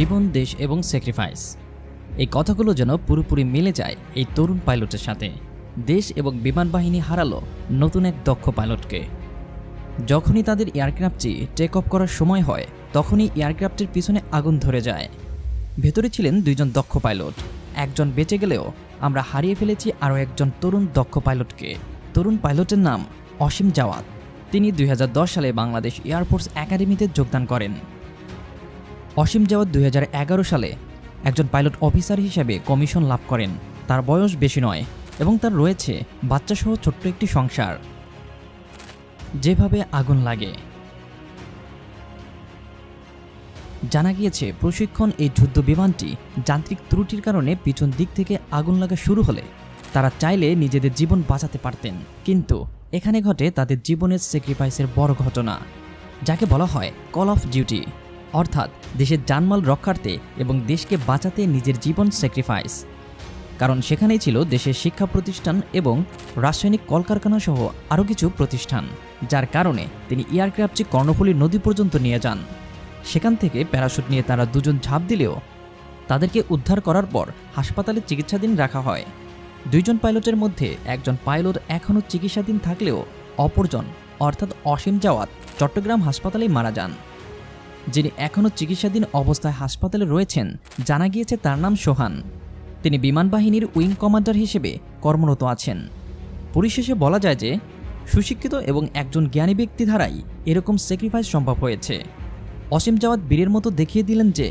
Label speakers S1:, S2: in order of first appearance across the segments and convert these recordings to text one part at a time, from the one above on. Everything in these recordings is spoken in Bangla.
S1: জীবন, দেশ এবং স্যাক্রিফাইস, এই কথাগুলো যেন পুরোপুরি মিলে যায় এই তরুণ পাইলটের সাথে। দেশ এবং বিমান বাহিনী হারালো নতুন এক দক্ষ পাইলটকে। যখনই তাদের এয়ারক্রাফটটি টেক অফ করার সময় হয়, তখনই এয়ারক্রাফটের পিছনে আগুন ধরে যায়। ভেতরে ছিলেন দুইজন দক্ষ পাইলট। একজন বেঁচে গেলেও আমরা হারিয়ে ফেলেছি আরও একজন তরুণ দক্ষ পাইলটকে। তরুণ পাইলটের নাম অসীম জাওয়াদ। তিনি 2010 সালে বাংলাদেশ এয়ারফোর্স একাডেমিতে যোগদান করেন। অসীম জাওয়াদ 2011 সালে একজন পাইলট অফিসার হিসেবে কমিশন লাভ করেন। তার বয়স বেশি নয় এবং তার রয়েছে বাচ্চাসহ ছোট্ট একটি সংসার। যেভাবে আগুন লাগে, জানা গিয়েছে প্রশিক্ষণ এই যুদ্ধ বিমানটি যান্ত্রিক ত্রুটির কারণে পিছন দিক থেকে আগুন লাগা শুরু হলে তারা চাইলে নিজেদের জীবন বাঁচাতে পারতেন, কিন্তু এখানে ঘটে তাদের জীবনের স্যাক্রিফাইসের বড় ঘটনা, যাকে বলা হয় কল অফ ডিউটি, অর্থাৎ দেশের জানমাল রক্ষার্থে এবং দেশকে বাঁচাতে নিজের জীবন স্যাক্রিফাইস। কারণ সেখানেই ছিল দেশের শিক্ষা প্রতিষ্ঠান এবং রাসায়নিক কলকারখানা সহ আরও কিছু প্রতিষ্ঠান, যার কারণে তিনি এয়ারক্রাফটটি কর্ণফুলী নদী পর্যন্ত নিয়ে যান। সেখান থেকে প্যারাশুট নিয়ে তারা দুজন ঝাঁপ দিলেও তাদেরকে উদ্ধার করার পর হাসপাতালে চিকিৎসাধীন রাখা হয়। দুইজন পাইলটের মধ্যে একজন পাইলট এখনও চিকিৎসাধীন থাকলেও অপরজন অর্থাৎ অসীম জাওয়াদ চট্টগ্রাম হাসপাতালেই মারা যান। যিনি এখনও চিকিৎসাধীন অবস্থায় হাসপাতালে রয়েছেন, জানা গিয়েছে তার নাম সোহান। তিনি বিমান বাহিনীর উইং কমান্ডার হিসেবে কর্মরত আছেন। পরিশেষে বলা যায় যে সুশিক্ষিত এবং একজন জ্ঞানী ব্যক্তি দ্বারাই এরকম স্যাক্রিফাইস সম্ভব হয়েছে। অসীম জাওয়াদ বীরের মতো দেখিয়ে দিলেন যে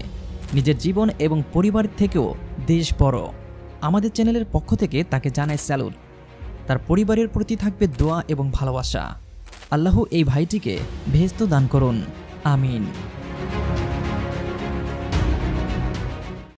S1: নিজের জীবন এবং পরিবারের থেকেও দেশ বড়। আমাদের চ্যানেলের পক্ষ থেকে তাকে জানায় স্যালুট। তার পরিবারের প্রতি থাকবে দোয়া এবং ভালোবাসা। আল্লাহ এই ভাইটিকে বেহেশত দান করুন, আমিন।